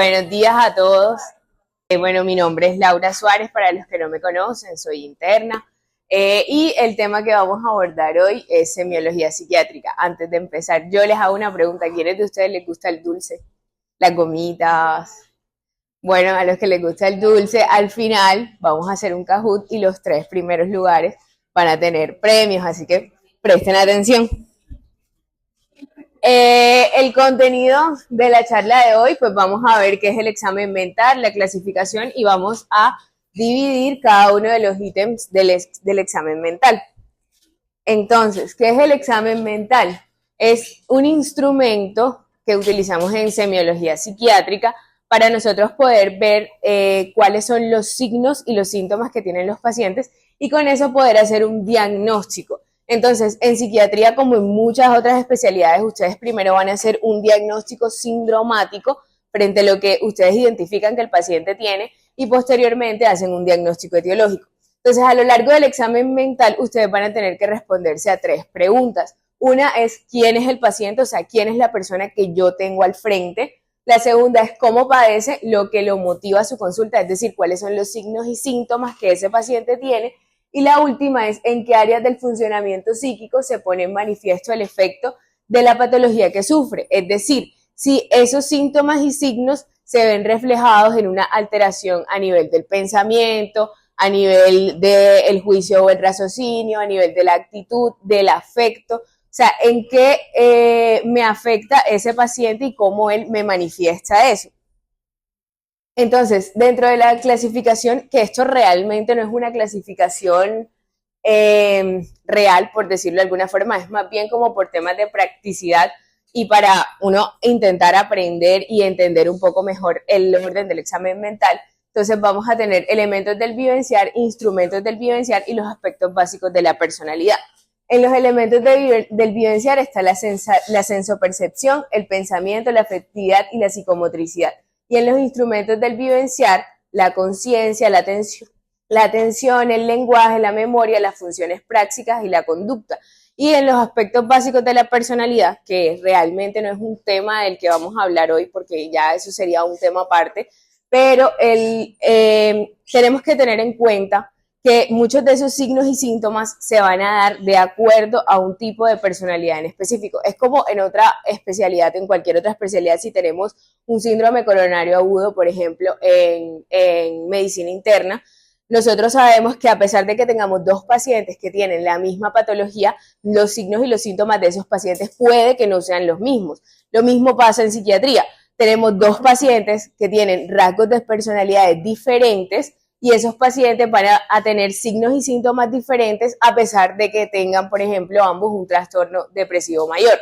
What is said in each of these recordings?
Buenos días a todos. Bueno, mi nombre es Laura Suárez, para los que no me conocen, soy interna. Y el tema que vamos a abordar hoy es semiología psiquiátrica. Antes de empezar, yo les hago una pregunta. ¿A quiénes de ustedes les gusta el dulce? Las gomitas. Bueno, a los que les gusta el dulce, al final vamos a hacer un Kahoot y los 3 primeros lugares van a tener premios, así que presten atención. El contenido de la charla de hoy, pues vamos a ver qué es el examen mental, la clasificación, y vamos a dividir cada uno de los ítems del examen mental. Entonces, ¿qué es el examen mental? Es un instrumento que utilizamos en semiología psiquiátrica para nosotros poder ver cuáles son los signos y los síntomas que tienen los pacientes y con eso poder hacer un diagnóstico. Entonces, en psiquiatría, como en muchas otras especialidades, ustedes primero van a hacer un diagnóstico sindromático frente a lo que ustedes identifican que el paciente tiene y posteriormente hacen un diagnóstico etiológico. Entonces, a lo largo del examen mental, ustedes van a tener que responderse a 3 preguntas. Una es, ¿quién es el paciente? O sea, ¿quién es la persona que yo tengo al frente? La segunda es, ¿cómo padece? Lo que lo motiva a su consulta, es decir, cuáles son los signos y síntomas que ese paciente tiene. Y la última es, ¿en qué áreas del funcionamiento psíquico se pone en manifiesto el efecto de la patología que sufre? Es decir, si esos síntomas y signos se ven reflejados en una alteración a nivel del pensamiento, a nivel del juicio o el raciocinio, a nivel de la actitud, del afecto. O sea, ¿en qué me afecta ese paciente y cómo él me manifiesta eso? Entonces, dentro de la clasificación, que esto realmente no es una clasificación real, por decirlo de alguna forma, es más bien como por temas de practicidad y para uno intentar aprender y entender un poco mejor el orden del examen mental. Entonces vamos a tener elementos del vivenciar, instrumentos del vivenciar y los aspectos básicos de la personalidad. En los elementos del vivenciar está la sensopercepción, el pensamiento, la afectividad y la psicomotricidad. Y en los instrumentos del vivenciar, la conciencia, la atención, el lenguaje, la memoria, las funciones prácticas y la conducta. Y en los aspectos básicos de la personalidad, que realmente no es un tema del que vamos a hablar hoy, porque ya eso sería un tema aparte, pero tenemos que tener en cuenta que muchos de esos signos y síntomas se van a dar de acuerdo a un tipo de personalidad en específico. Es como en otra especialidad, en cualquier otra especialidad, si tenemos un síndrome coronario agudo, por ejemplo, en medicina interna, nosotros sabemos que a pesar de que tengamos 2 pacientes que tienen la misma patología, los signos y los síntomas de esos pacientes puede que no sean los mismos. Lo mismo pasa en psiquiatría. Tenemos 2 pacientes que tienen rasgos de personalidades diferentes y esos pacientes van a tener signos y síntomas diferentes a pesar de que tengan, por ejemplo, ambos un trastorno depresivo mayor.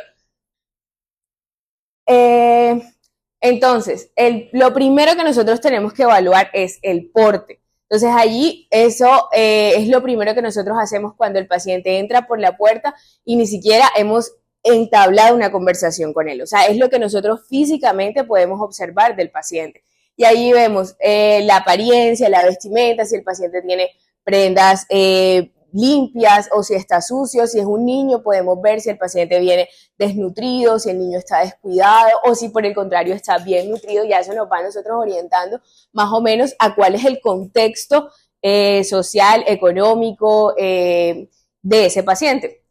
Entonces, lo primero que nosotros tenemos que evaluar es el porte. Entonces, allí eso es lo primero que nosotros hacemos cuando el paciente entra por la puerta y ni siquiera hemos entablado una conversación con él. O sea, es lo que nosotros físicamente podemos observar del paciente. Y ahí vemos la apariencia, la vestimenta, si el paciente tiene prendas limpias o si está sucio. Si es un niño, podemos ver si el paciente viene desnutrido, si el niño está descuidado o si por el contrario está bien nutrido. Ya eso nos va a nosotros orientando más o menos a cuál es el contexto social, económico de ese paciente.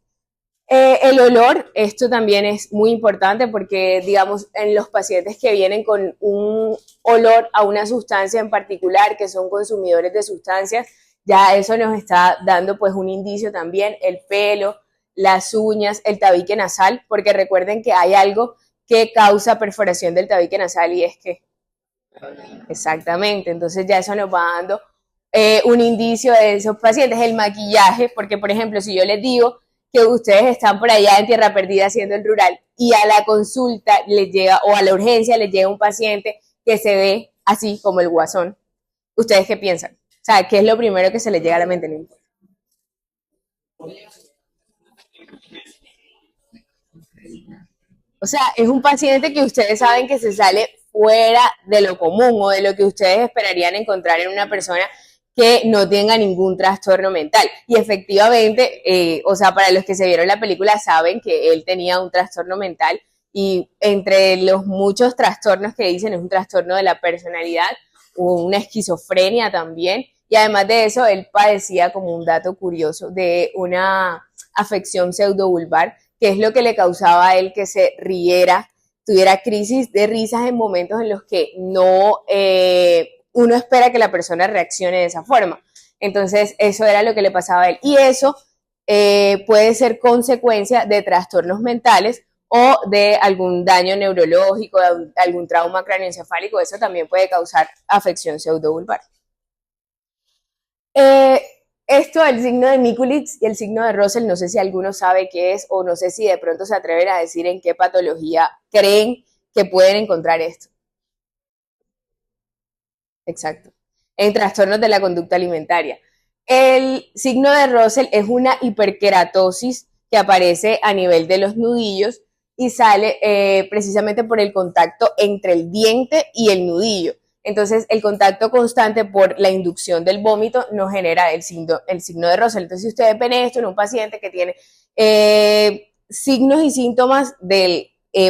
El olor, esto también es muy importante porque, digamos, en los pacientes que vienen con un olor a una sustancia en particular, que son consumidores de sustancias, ya eso nos está dando pues un indicio también, el pelo, las uñas, el tabique nasal, porque recuerden que hay algo que causa perforación del tabique nasal y es que, exactamente, entonces ya eso nos va dando un indicio de esos pacientes. El maquillaje, porque por ejemplo, si yo les digo que ustedes están por allá en Tierra Perdida haciendo el rural y a la consulta les llega o a la urgencia les llega un paciente que se ve así como el guasón, ¿ustedes qué piensan? O sea, ¿qué es lo primero que se les llega a la mente? O sea, es un paciente que ustedes saben que se sale fuera de lo común o de lo que ustedes esperarían encontrar en una persona que no tenga ningún trastorno mental. Y efectivamente, o sea, para los que se vieron la película saben que él tenía un trastorno mental y entre los muchos trastornos que dicen es un trastorno de la personalidad, o una esquizofrenia también, y además de eso él padecía, como un dato curioso, de una afección pseudovulvar, que es lo que le causaba a él que se riera, tuviera crisis de risas en momentos en los que no uno espera que la persona reaccione de esa forma. Entonces eso era lo que le pasaba a él, y eso puede ser consecuencia de trastornos mentales o de algún daño neurológico, de algún trauma cráneoencefálico. Eso también puede causar afección pseudovulvar. Eh, Esto, el signo de Mikulicz y el signo de Russell, no sé si alguno sabe qué es, o no sé si de pronto se atreven a decir en qué patología creen que pueden encontrar esto. Exacto. En trastornos de la conducta alimentaria. El signo de Russell es una hiperkeratosis que aparece a nivel de los nudillos y sale precisamente por el contacto entre el diente y el nudillo. Entonces, el contacto constante por la inducción del vómito nos genera el signo de Russell. Entonces, si ustedes ven esto en un paciente que tiene signos y síntomas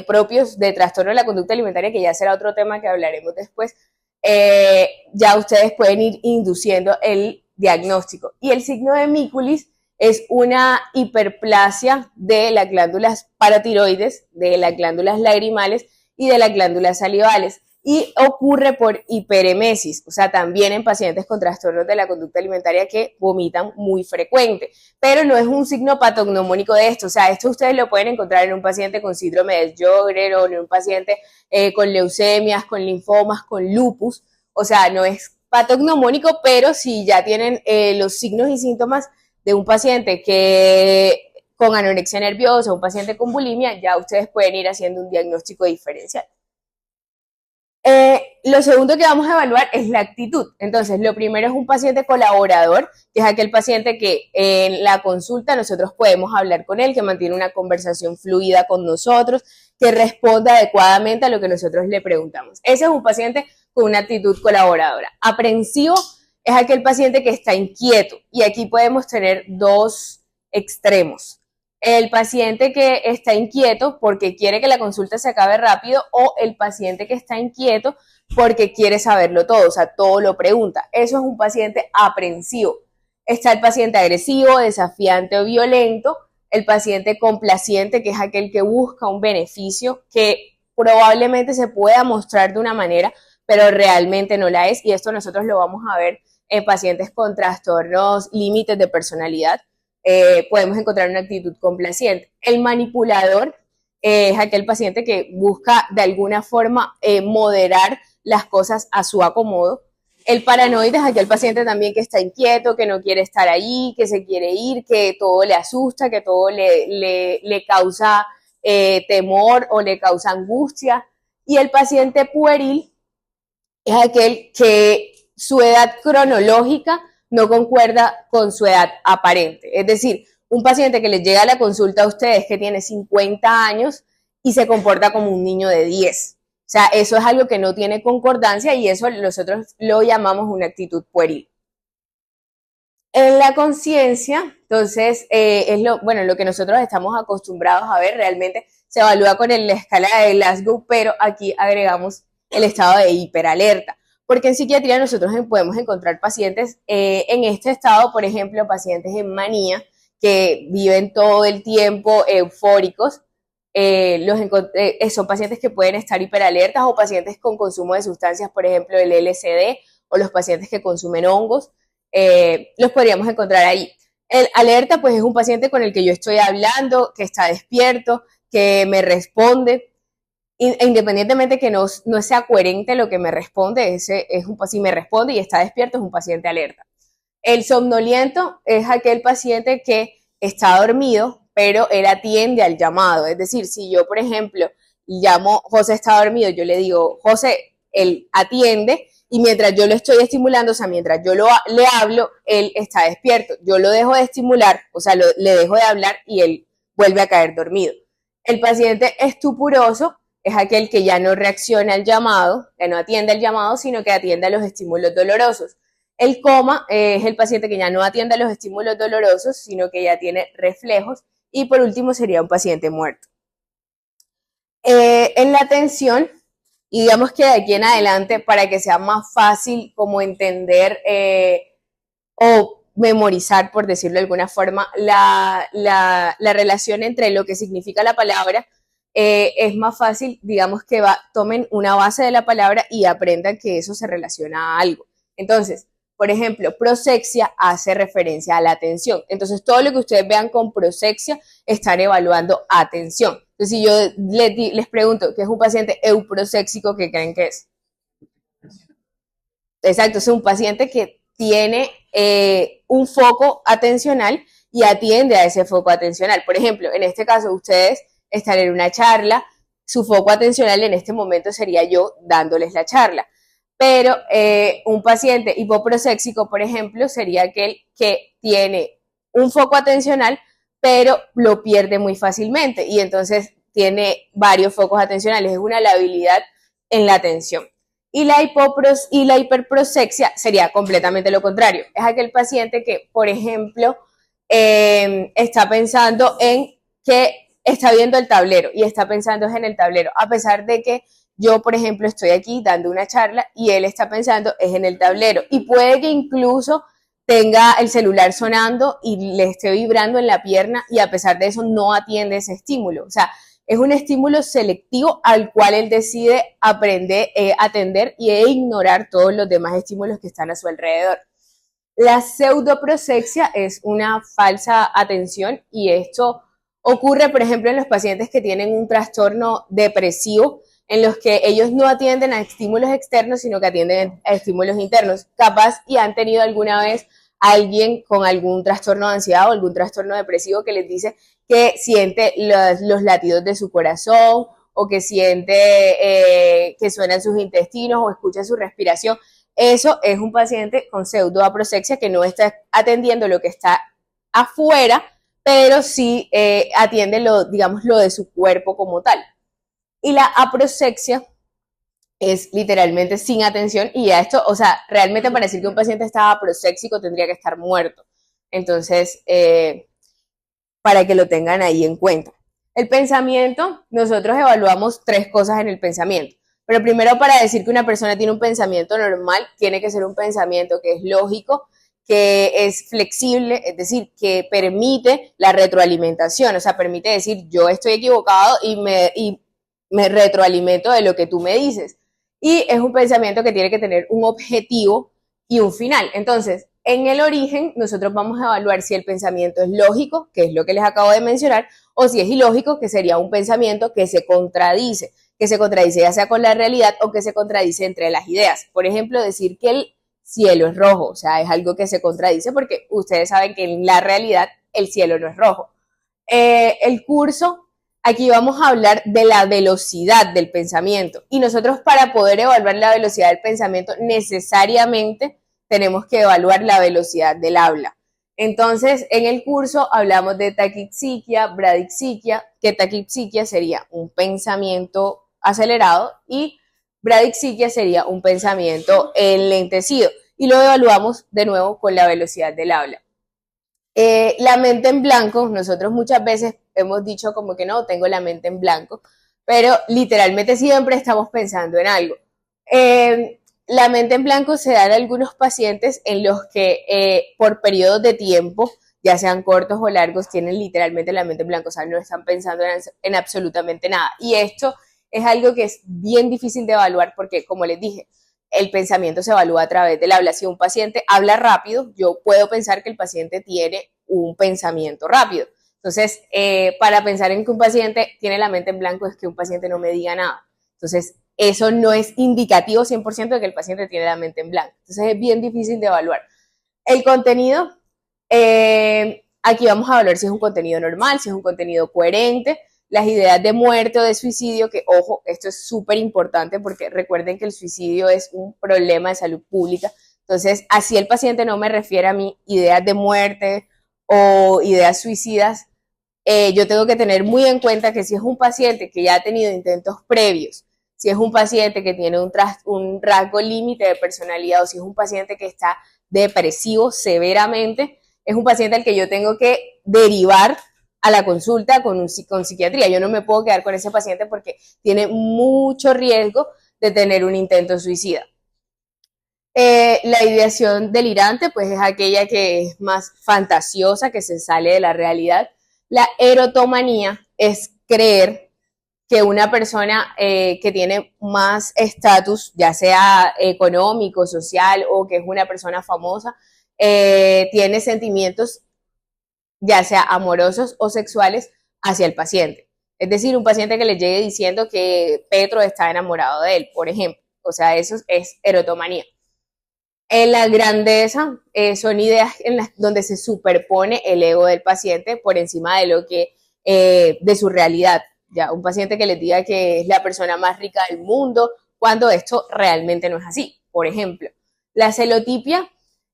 propios de trastorno de la conducta alimentaria, que ya será otro tema que hablaremos después, ya ustedes pueden ir induciendo el diagnóstico. Y el signo de Mikulicz es una hiperplasia de las glándulas paratiroides, de las glándulas lagrimales y de las glándulas salivales, y ocurre por hiperemesis, o sea, también en pacientes con trastornos de la conducta alimentaria que vomitan muy frecuente, pero no es un signo patognomónico de esto. O sea, esto ustedes lo pueden encontrar en un paciente con síndrome de Sjögren o en un paciente con leucemias, con linfomas, con lupus. O sea, no es patognomónico, pero si ya tienen los signos y síntomas de un paciente que con anorexia nerviosa, un paciente con bulimia, ya ustedes pueden ir haciendo un diagnóstico diferencial. Lo segundo que vamos a evaluar es la actitud. Entonces, lo primero es un paciente colaborador, que es aquel paciente que en la consulta nosotros podemos hablar con él, que mantiene una conversación fluida con nosotros, que responde adecuadamente a lo que nosotros le preguntamos. Ese es un paciente con una actitud colaboradora. Aprensivo es aquel paciente que está inquieto, y aquí podemos tener dos extremos. El paciente que está inquieto porque quiere que la consulta se acabe rápido, o el paciente que está inquieto porque quiere saberlo todo, o sea, todo lo pregunta. Eso es un paciente aprensivo. Está el paciente agresivo, desafiante o violento, el paciente complaciente, que es aquel que busca un beneficio que probablemente se pueda mostrar de una manera, pero realmente no la es, y esto nosotros lo vamos a ver en pacientes con trastornos límites de personalidad. Podemos encontrar una actitud complaciente. El manipulador es aquel paciente que busca de alguna forma moderar las cosas a su acomodo. El paranoide es aquel paciente también que está inquieto, que no quiere estar ahí, que se quiere ir, que todo le asusta, que todo le causa temor o le causa angustia. Y el paciente pueril es aquel que su edad cronológica no concuerda con su edad aparente. Es decir, un paciente que les llega a la consulta a ustedes que tiene 50 años y se comporta como un niño de 10. O sea, eso es algo que no tiene concordancia, y eso nosotros lo llamamos una actitud pueril. En la conciencia, entonces, es lo que nosotros estamos acostumbrados a ver. Realmente se evalúa con la escala de Glasgow, pero aquí agregamos el estado de hiperalerta, porque en psiquiatría nosotros podemos encontrar pacientes en este estado, por ejemplo, pacientes en manía, que viven todo el tiempo eufóricos. Son pacientes que pueden estar hiperalertas, o pacientes con consumo de sustancias, por ejemplo, el LSD, o los pacientes que consumen hongos. Los podríamos encontrar ahí. El alerta, pues, es un paciente con el que yo estoy hablando, que está despierto, que me responde, independientemente que no sea coherente lo que me responde. Si me responde y está despierto, es un paciente alerta. El somnoliento es aquel paciente que está dormido, pero él atiende al llamado. Es decir, si yo, por ejemplo, llamo, José está dormido, yo le digo, José, él atiende, y mientras yo lo estoy estimulando, o sea, mientras yo le hablo, él está despierto. Yo lo dejo de estimular, o sea, le dejo de hablar, y él vuelve a caer dormido. El paciente estupuroso es aquel que ya no reacciona al llamado, ya no atiende al llamado, sino que atiende a los estímulos dolorosos. El coma es el paciente que ya no atiende a los estímulos dolorosos, sino que ya tiene reflejos. Y por último sería un paciente muerto. En la atención, y digamos que de aquí en adelante, para que sea más fácil como entender o memorizar, por decirlo de alguna forma, la relación entre lo que significa la palabra, es más fácil, digamos que tomen una base de la palabra y aprendan que eso se relaciona a algo. Entonces, por ejemplo, prosexia hace referencia a la atención. Entonces, todo lo que ustedes vean con prosexia están evaluando atención. Entonces, si yo les pregunto qué es un paciente euproséxico, ¿qué creen que es? Exacto, es un paciente que tiene un foco atencional y atiende a ese foco atencional. Por ejemplo, en este caso, ustedes están en una charla, su foco atencional en este momento sería yo dándoles la charla. Pero un paciente hipoproséxico, por ejemplo, sería aquel que tiene un foco atencional, pero lo pierde muy fácilmente y entonces tiene varios focos atencionales. Es una labilidad en la atención. Y la hiperprosexia sería completamente lo contrario. Es aquel paciente que, por ejemplo, está pensando en que está viendo el tablero y está pensando en el tablero, a pesar de que yo, por ejemplo, estoy aquí dando una charla y él está pensando es en el tablero. Y puede que incluso tenga el celular sonando y le esté vibrando en la pierna y a pesar de eso no atiende ese estímulo. O sea, es un estímulo selectivo al cual él decide aprender, atender e ignorar todos los demás estímulos que están a su alrededor. La pseudoprosexia es una falsa atención y esto ocurre, por ejemplo, en los pacientes que tienen un trastorno depresivo, en los que ellos no atienden a estímulos externos, sino que atienden a estímulos internos. Capaz y han tenido alguna vez a alguien con algún trastorno de ansiedad o algún trastorno depresivo que les dice que siente los latidos de su corazón o que siente que suenan sus intestinos o escucha su respiración. Eso es un paciente con pseudoaprosexia que no está atendiendo lo que está afuera, pero sí atiende digamos, lo de su cuerpo como tal. Y la aprosexia es literalmente sin atención y a esto, o sea, realmente para decir que un paciente está aproséxico tendría que estar muerto. Entonces, para que lo tengan ahí en cuenta. El pensamiento, nosotros evaluamos 3 cosas en el pensamiento. Pero primero, para decir que una persona tiene un pensamiento normal, tiene que ser un pensamiento que es lógico, que es flexible, es decir, que permite la retroalimentación, o sea, permite decir yo estoy equivocado y me retroalimento de lo que tú me dices. Y es un pensamiento que tiene que tener un objetivo y un final. Entonces, en el origen, nosotros vamos a evaluar si el pensamiento es lógico, que es lo que les acabo de mencionar, o si es ilógico, que sería un pensamiento que se contradice ya sea con la realidad o que se contradice entre las ideas. Por ejemplo, decir que el cielo es rojo, o sea, es algo que se contradice porque ustedes saben que en la realidad el cielo no es rojo. El curso, aquí vamos a hablar de la velocidad del pensamiento y nosotros para poder evaluar la velocidad del pensamiento necesariamente tenemos que evaluar la velocidad del habla. Entonces, en el curso hablamos de taquixiquia, bradixiquia, que taquixiquia sería un pensamiento acelerado y bradixiquia sería un pensamiento enlentecido. Y lo evaluamos de nuevo con la velocidad del habla. La mente en blanco, nosotros muchas veces hemos dicho como que no, tengo la mente en blanco, pero literalmente siempre estamos pensando en algo. La mente en blanco se da en algunos pacientes en los que por periodos de tiempo, ya sean cortos o largos, tienen literalmente la mente en blanco, o sea, no están pensando en absolutamente nada. Y esto es algo que es bien difícil de evaluar porque, como les dije, el pensamiento se evalúa a través del habla. Si un paciente habla rápido, yo puedo pensar que el paciente tiene un pensamiento rápido. Entonces, para pensar en que un paciente tiene la mente en blanco es que un paciente no me diga nada. Entonces, eso no es indicativo 100% de que el paciente tiene la mente en blanco. Entonces, es bien difícil de evaluar. El contenido, aquí vamos a evaluar si es un contenido normal, si es un contenido coherente, las ideas de muerte o de suicidio, que ojo, esto es súper importante porque recuerden que el suicidio es un problema de salud pública. Entonces, así el paciente no me refiere a mí ideas de muerte o ideas suicidas, yo tengo que tener muy en cuenta que si es un paciente que ya ha tenido intentos previos, si es un paciente que tiene un rasgo límite de personalidad o si es un paciente que está depresivo severamente, es un paciente al que yo tengo que derivar a la consulta con psiquiatría. Yo no me puedo quedar con ese paciente porque tiene mucho riesgo de tener un intento suicida. La ideación delirante, pues es aquella que es más fantasiosa, que se sale de la realidad. La erotomanía es creer que una persona que tiene más estatus, ya sea económico, social o que es una persona famosa, tiene sentimientos ya sea amorosos o sexuales hacia el paciente. Es decir, un paciente que le llegue diciendo que Petro está enamorado de él, por ejemplo. O sea, eso es erotomanía. En la grandeza son ideas donde se superpone el ego del paciente por encima de lo que de su realidad. Ya, un paciente que les diga que es la persona más rica del mundo, cuando esto realmente no es así. Por ejemplo, la celotipia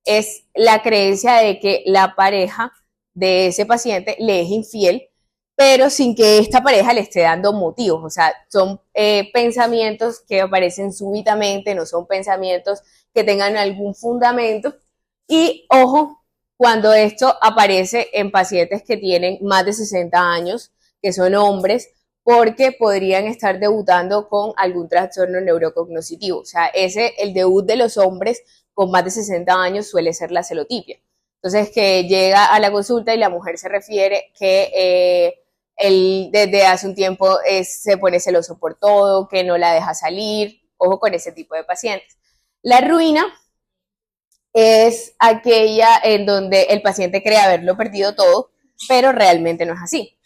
es la creencia de que la pareja de ese paciente le es infiel, pero sin que esta pareja le esté dando motivos. O sea, son pensamientos que aparecen súbitamente, no son pensamientos que tengan algún fundamento. Y ojo, cuando esto aparece en pacientes que tienen más de 60 años, que son hombres, porque podrían estar debutando con algún trastorno neurocognoscitivo. O sea, el debut de los hombres con más de 60 años suele ser la celotipia. Entonces, que llega a la consulta y la mujer se refiere que él desde hace un tiempo se pone celoso por todo, que no la deja salir. Ojo con ese tipo de pacientes. La ruina es aquella en donde el paciente cree haberlo perdido todo, pero realmente no es así.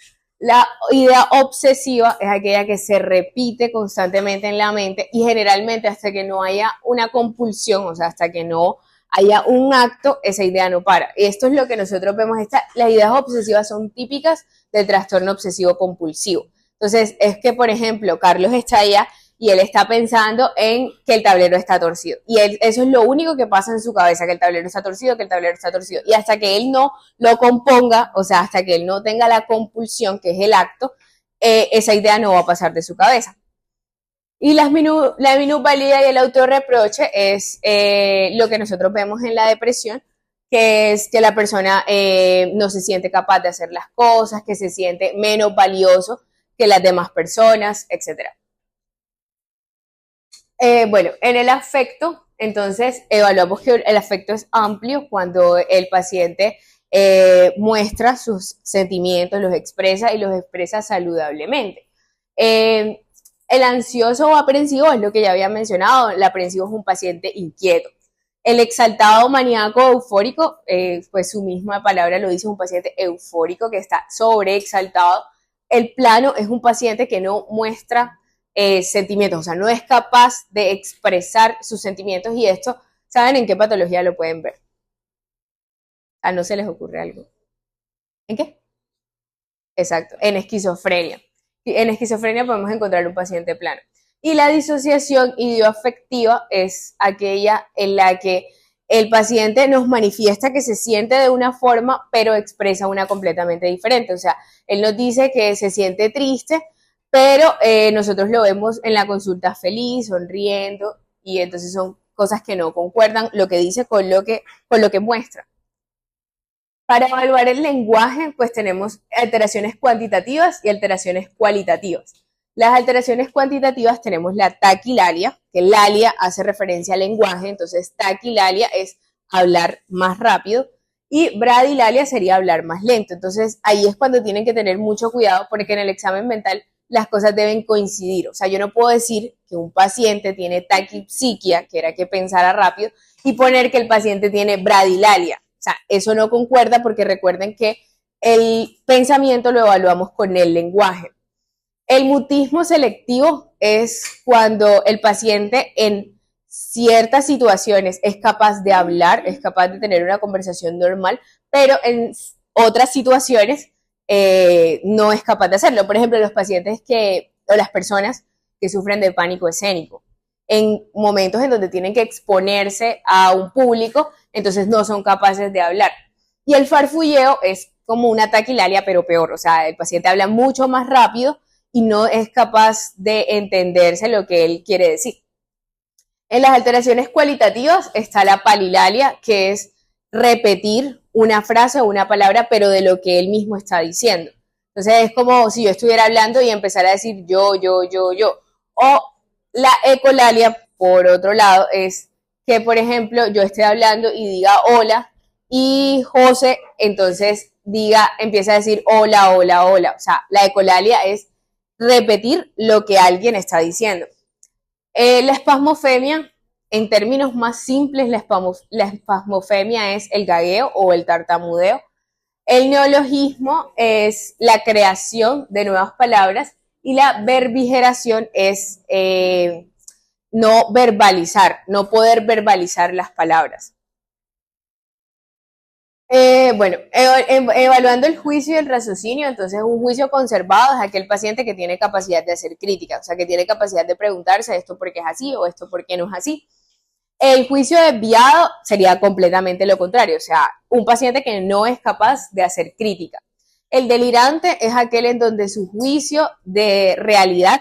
La idea obsesiva es aquella que se repite constantemente en la mente y generalmente hasta que no haya una compulsión, o sea, hasta que no haya un acto, esa idea no para. Esto es lo que nosotros vemos. Las ideas obsesivas son típicas del trastorno obsesivo compulsivo. Entonces, es que, por ejemplo, Carlos está allá y él está pensando en que el tablero está torcido. Y eso es lo único que pasa en su cabeza, que el tablero está torcido, que el tablero está torcido. Y hasta que él no lo componga, o sea, hasta que él no tenga la compulsión, que es el acto, esa idea no va a pasar de su cabeza. Y la minusvalía y el autorreproche es lo que nosotros vemos en la depresión, que es que la persona no se siente capaz de hacer las cosas, que se siente menos valioso que las demás personas, etc. Bueno, en el afecto, entonces, evaluamos que el afecto es amplio cuando el paciente muestra sus sentimientos, los expresa y los expresa saludablemente. El ansioso o aprensivo es lo que ya había mencionado. El aprensivo es un paciente inquieto. El exaltado maníaco eufórico, pues su misma palabra lo dice, es un paciente eufórico que está sobreexaltado. El plano es un paciente que no muestra sentimientos, o sea, no es capaz de expresar sus sentimientos, y esto, ¿saben en qué patología lo pueden ver? Ah, ¿no se les ocurre algo? ¿En qué? Exacto, en esquizofrenia. En esquizofrenia podemos encontrar un paciente plano. Y la disociación idioafectiva es aquella en la que el paciente nos manifiesta que se siente de una forma, pero expresa una completamente diferente. O sea, él nos dice que se siente triste, pero nosotros lo vemos en la consulta feliz, sonriendo, y entonces son cosas que no concuerdan lo que dice con lo que muestra. Para evaluar el lenguaje, pues tenemos alteraciones cuantitativas y alteraciones cualitativas. Las alteraciones cuantitativas tenemos la taquilalia, que lalia hace referencia al lenguaje, entonces taquilalia es hablar más rápido, y bradilalia sería hablar más lento. Entonces ahí es cuando tienen que tener mucho cuidado, porque en el examen mental las cosas deben coincidir. O sea, yo no puedo decir que un paciente tiene taquipsiquia, que era que pensara rápido, y poner que el paciente tiene bradilalia. O sea, eso no concuerda, porque recuerden que el pensamiento lo evaluamos con el lenguaje. El mutismo selectivo es cuando el paciente en ciertas situaciones es capaz de hablar, es capaz de tener una conversación normal, pero en otras situaciones no es capaz de hacerlo. Por ejemplo, los pacientes o las personas que sufren de pánico escénico, en momentos en donde tienen que exponerse a un público, entonces no son capaces de hablar. Y el farfulleo es como una taquilalia, pero peor. O sea, el paciente habla mucho más rápido y no es capaz de entenderse lo que él quiere decir. En las alteraciones cualitativas está la palilalia, que es repetir una frase o una palabra, pero de lo que él mismo está diciendo. Entonces es como si yo estuviera hablando y empezara a decir yo. O la ecolalia, por otro lado, es que, por ejemplo, yo esté hablando y diga hola y José, entonces empieza a decir hola. O sea, la ecolalia es repetir lo que alguien está diciendo. La espasmofemia, en términos más simples, la espasmofemia es el gagueo o el tartamudeo. El neologismo es la creación de nuevas palabras y la verbigeración es no verbalizar, no poder verbalizar las palabras. Bueno, evaluando el juicio y el raciocinio, entonces un juicio conservado es aquel paciente que tiene capacidad de hacer crítica, o sea, que tiene capacidad de preguntarse esto por qué es así o esto por qué no es así. El juicio desviado sería completamente lo contrario, o sea, un paciente que no es capaz de hacer crítica. El delirante es aquel en donde su juicio de realidad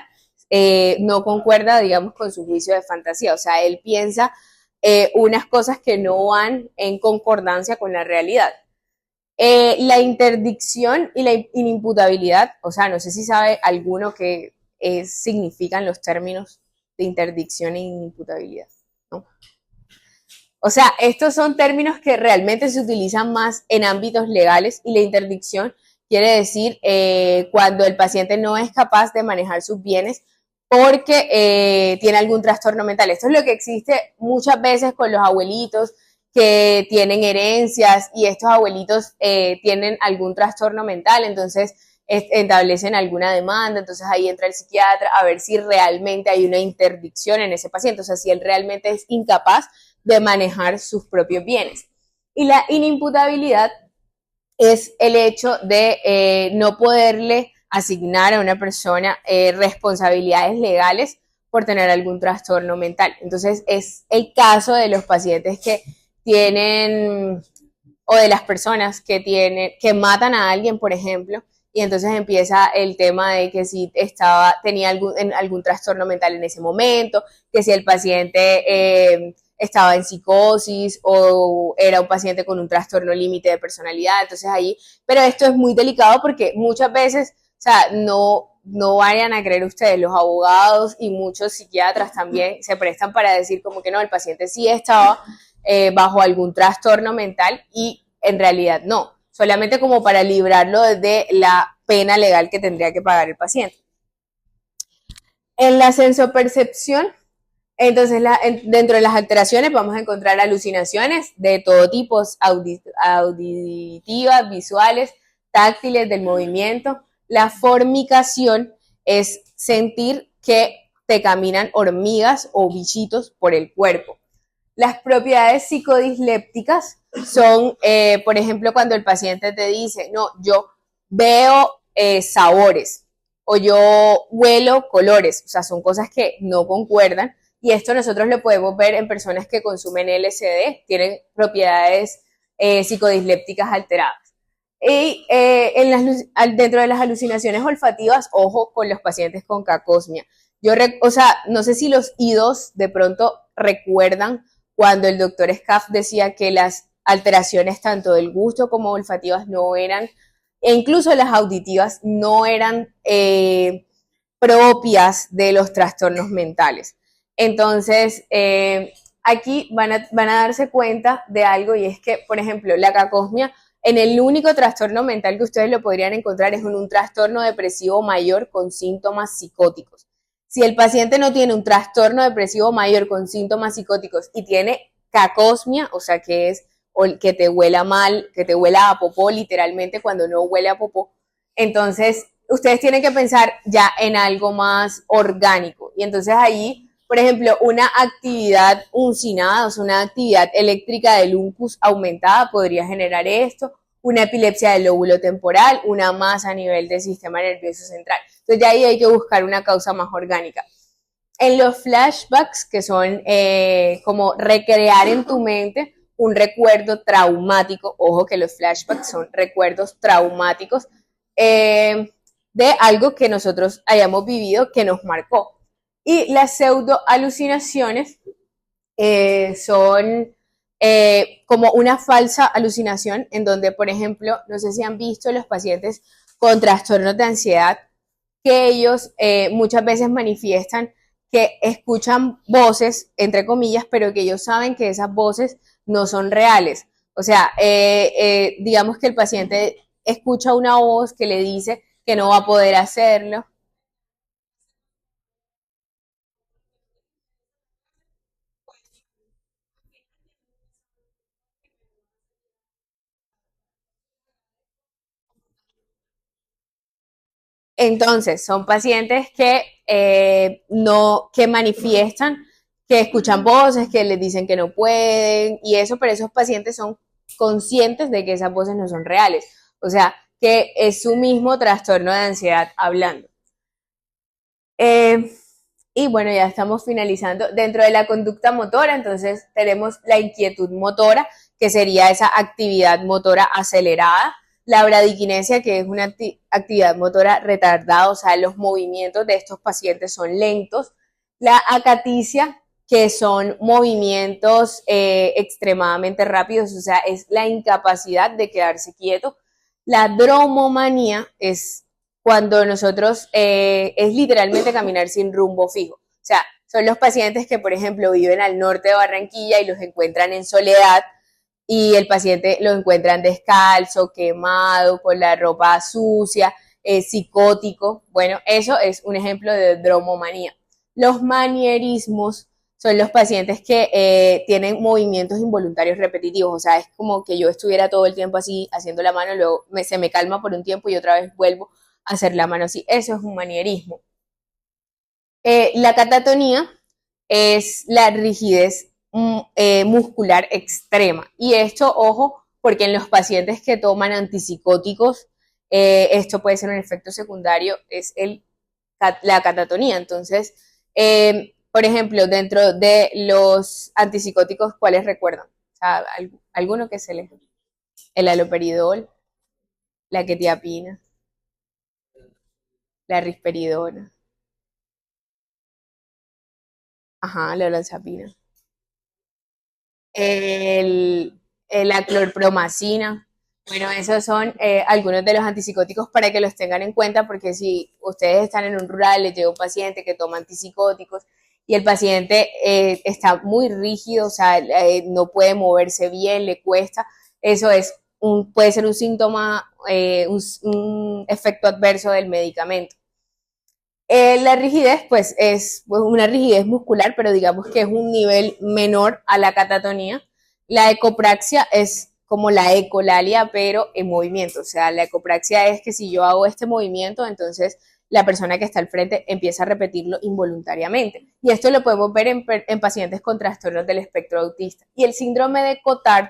no concuerda, digamos, con su juicio de fantasía, o sea, él piensa unas cosas que no van en concordancia con la realidad. La interdicción y la inimputabilidad, o sea, no sé si sabe alguno que significan los términos de interdicción e inimputabilidad, ¿no? O sea, estos son términos que realmente se utilizan más en ámbitos legales y la interdicción quiere decir cuando el paciente no es capaz de manejar sus bienes porque tiene algún trastorno mental. Esto es lo que existe muchas veces con los abuelitos que tienen herencias y estos abuelitos tienen algún trastorno mental, entonces establecen alguna demanda, entonces ahí entra el psiquiatra a ver si realmente hay una interdicción en ese paciente, o sea, si él realmente es incapaz de manejar sus propios bienes. Y la inimputabilidad es el hecho de no poderle asignar a una persona responsabilidades legales por tener algún trastorno mental. Entonces es el caso de los pacientes que tienen o de las personas que matan a alguien, por ejemplo, y entonces empieza el tema de que si tenía algún trastorno mental en ese momento, que si el paciente estaba en psicosis o era un paciente con un trastorno límite de personalidad, entonces ahí, pero esto es muy delicado porque muchas veces, o sea, no vayan a creer ustedes, los abogados y muchos psiquiatras también se prestan para decir como que no, el paciente sí estaba bajo algún trastorno mental y en realidad no, solamente como para librarlo de la pena legal que tendría que pagar el paciente. En la sensopercepción, entonces dentro de las alteraciones vamos a encontrar alucinaciones de todo tipo, auditivas, visuales, táctiles, del movimiento. La formicación es sentir que te caminan hormigas o bichitos por el cuerpo. Las propiedades psicodislépticas son, por ejemplo, cuando el paciente te dice, no, yo veo sabores o yo huelo colores, o sea, son cosas que no concuerdan y esto nosotros lo podemos ver en personas que consumen LSD, tienen propiedades psicodislépticas alteradas. Y dentro de las alucinaciones olfativas, ojo con los pacientes con cacosmia. O sea, no sé si los idos de pronto recuerdan cuando el doctor Scaff decía que las alteraciones tanto del gusto como olfativas no eran, e incluso las auditivas no eran propias de los trastornos mentales. Entonces, aquí van a darse cuenta de algo y es que, por ejemplo, la cacosmia, en el único trastorno mental que ustedes lo podrían encontrar es en un trastorno depresivo mayor con síntomas psicóticos. Si el paciente no tiene un trastorno depresivo mayor con síntomas psicóticos y tiene cacosmia, o sea que es que te huela mal, que te huela a popó literalmente cuando no huele a popó, entonces ustedes tienen que pensar ya en algo más orgánico. Y entonces ahí, por ejemplo, una actividad uncinada, o sea, una actividad eléctrica del uncus aumentada podría generar esto, una epilepsia del lóbulo temporal, una masa a nivel del sistema nervioso central. Entonces ya ahí hay que buscar una causa más orgánica. En los flashbacks, que son como recrear en tu mente un recuerdo traumático, ojo que los flashbacks son recuerdos traumáticos de algo que nosotros hayamos vivido que nos marcó. Y las pseudoalucinaciones son como una falsa alucinación en donde, por ejemplo, no sé si han visto los pacientes con trastornos de ansiedad que ellos muchas veces manifiestan que escuchan voces, entre comillas, pero que ellos saben que esas voces no son reales. O sea, digamos que el paciente escucha una voz que le dice que no va a poder hacerlo. Entonces, son pacientes que no, que manifiestan, que escuchan voces, que les dicen que no pueden, y eso, pero esos pacientes son conscientes de que esas voces no son reales. O sea, que es su mismo trastorno de ansiedad hablando. Eh, y bueno, ya estamos finalizando. Dentro de la conducta motora, entonces tenemos la inquietud motora, que sería esa actividad motora acelerada, la bradiquinesia, que es una actividad motora retardada, o sea, los movimientos de estos pacientes son lentos, la acaticia, que son movimientos extremadamente rápidos, o sea, es la incapacidad de quedarse quieto. La dromomanía es cuando nosotros es literalmente caminar sin rumbo fijo. O sea, son los pacientes que, por ejemplo, viven al norte de Barranquilla y los encuentran en soledad y el paciente lo encuentran descalzo, quemado, con la ropa sucia, psicótico. Bueno, eso es un ejemplo de dromomanía. Los manierismos son los pacientes que tienen movimientos involuntarios repetitivos, o sea, es como que yo estuviera todo el tiempo así haciendo la mano, luego se me calma por un tiempo y otra vez vuelvo a hacer la mano así. Eso es un manierismo. La catatonía es la rigidez muscular extrema. Y esto, ojo, porque en los pacientes que toman antipsicóticos, esto puede ser un efecto secundario, es la catatonía. Entonces, por ejemplo, dentro de los antipsicóticos, ¿cuáles recuerdan? O sea, alguno que se les... El haloperidol, la quetiapina, la risperidona, ajá, la olanzapina, la clorpromacina. Bueno, esos son algunos de los antipsicóticos para que los tengan en cuenta, porque si ustedes están en un rural, les llega un paciente que toma antipsicóticos y el paciente está muy rígido, o sea, no puede moverse bien, le cuesta, eso es puede ser un síntoma, un efecto adverso del medicamento. La rigidez, pues, es una rigidez muscular, pero digamos que es un nivel menor a la catatonía. La ecopraxia es como la ecolalia, pero en movimiento. O sea, la ecopraxia es que si yo hago este movimiento, entonces la persona que está al frente empieza a repetirlo involuntariamente. Y esto lo podemos ver en pacientes con trastornos del espectro autista. Y el síndrome de Cotard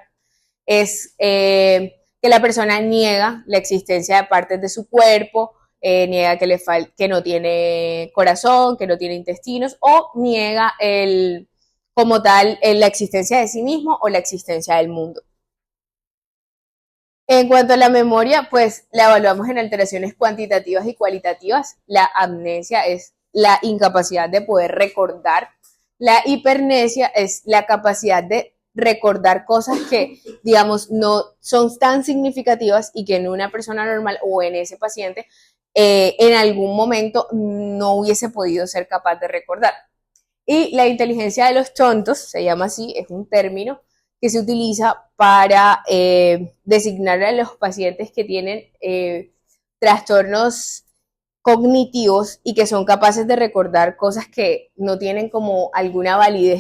es que la persona niega la existencia de partes de su cuerpo, niega que no tiene corazón, que no tiene intestinos, o niega como tal la existencia de sí mismo o la existencia del mundo. En cuanto a la memoria, pues la evaluamos en alteraciones cuantitativas y cualitativas. La amnesia es la incapacidad de poder recordar. La hipernesia es la capacidad de recordar cosas que, digamos, no son tan significativas y que en una persona normal o en ese paciente en algún momento no hubiese podido ser capaz de recordar. Y la inteligencia de los tontos, se llama así, es un término que se utiliza para designar a los pacientes que tienen trastornos cognitivos y que son capaces de recordar cosas que no tienen como alguna validez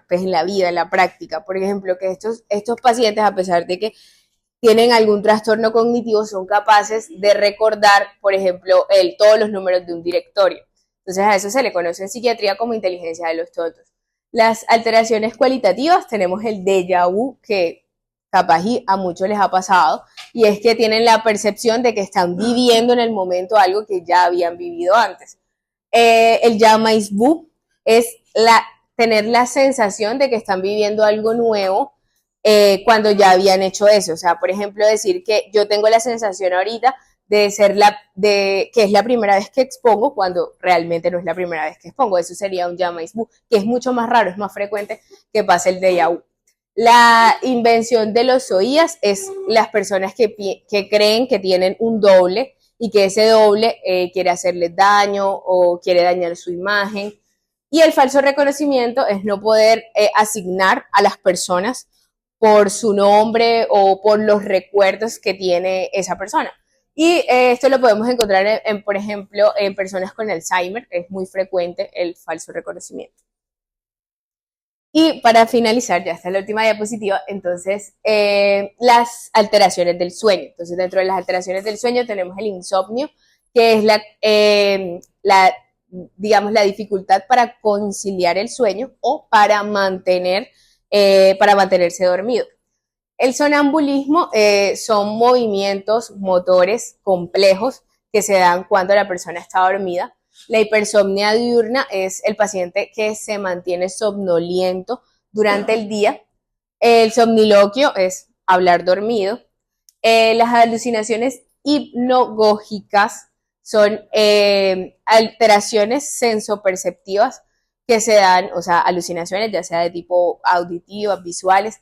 pues en la vida, en la práctica. Por ejemplo, que estos pacientes, a pesar de que tienen algún trastorno cognitivo, son capaces de recordar, por ejemplo, todos los números de un directorio. Entonces a eso se le conoce en psiquiatría como inteligencia de los tontos. Las alteraciones cualitativas, tenemos el déjà vu, que capaz y a muchos les ha pasado, y es que tienen la percepción de que están viviendo en el momento algo que ya habían vivido antes. El jamais vu es tener la sensación de que están viviendo algo nuevo cuando ya habían hecho eso. O sea, por ejemplo, decir que yo tengo la sensación ahorita de que es la primera vez que expongo cuando realmente no es la primera vez que expongo. Eso sería un jamais vu, que es mucho más raro, es más frecuente que pase el déjà vu. La invención de los oías es las personas que creen que tienen un doble y que ese doble quiere hacerles daño o quiere dañar su imagen. Y el falso reconocimiento es no poder asignar a las personas por su nombre o por los recuerdos que tiene esa persona. Y esto lo podemos encontrar, por ejemplo, en personas con Alzheimer. Es muy frecuente el falso reconocimiento. Y para finalizar, ya está la última diapositiva, entonces, las alteraciones del sueño. Entonces, dentro de las alteraciones del sueño tenemos el insomnio, que es digamos, la dificultad para conciliar el sueño o para mantenerse dormido. El sonambulismo son movimientos motores complejos que se dan cuando la persona está dormida. La hipersomnia diurna es el paciente que se mantiene somnoliento durante el día. El somniloquio es hablar dormido. Las alucinaciones hipnagógicas son alteraciones sensoperceptivas que se dan, o sea, alucinaciones ya sea de tipo auditivas, visuales,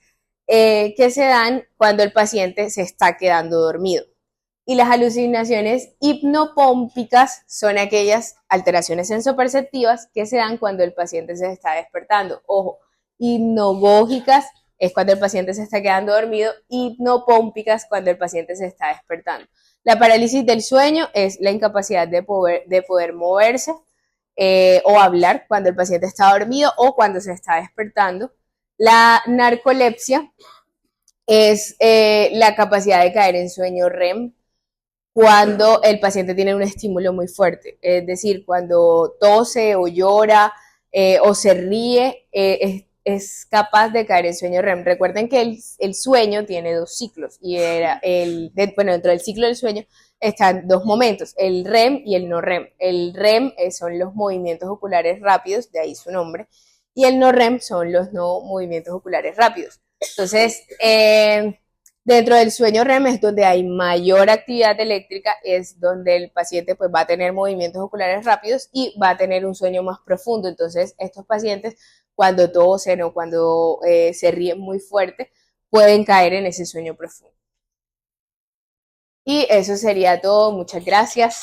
que se dan cuando el paciente se está quedando dormido. Y las alucinaciones hipnopómpicas son aquellas alteraciones sensoperceptivas que se dan cuando el paciente se está despertando. Ojo, hipnagógicas es cuando el paciente se está quedando dormido, hipnopómpicas cuando el paciente se está despertando. La parálisis del sueño es la incapacidad de poder moverse o hablar cuando el paciente está dormido o cuando se está despertando. La narcolepsia es la capacidad de caer en sueño REM cuando el paciente tiene un estímulo muy fuerte, es decir, cuando tose o llora o se ríe, es capaz de caer en sueño REM. Recuerden que el sueño tiene dos ciclos y dentro del ciclo del sueño están dos momentos, el REM y el no REM. El REM son los movimientos oculares rápidos, de ahí su nombre, y el no REM son los no movimientos oculares rápidos. Entonces, dentro del sueño REM es donde hay mayor actividad eléctrica, es donde el paciente pues va a tener movimientos oculares rápidos y va a tener un sueño más profundo. Entonces, estos pacientes cuando tosen o cuando se ríen muy fuerte, pueden caer en ese sueño profundo. Y eso sería todo. Muchas gracias.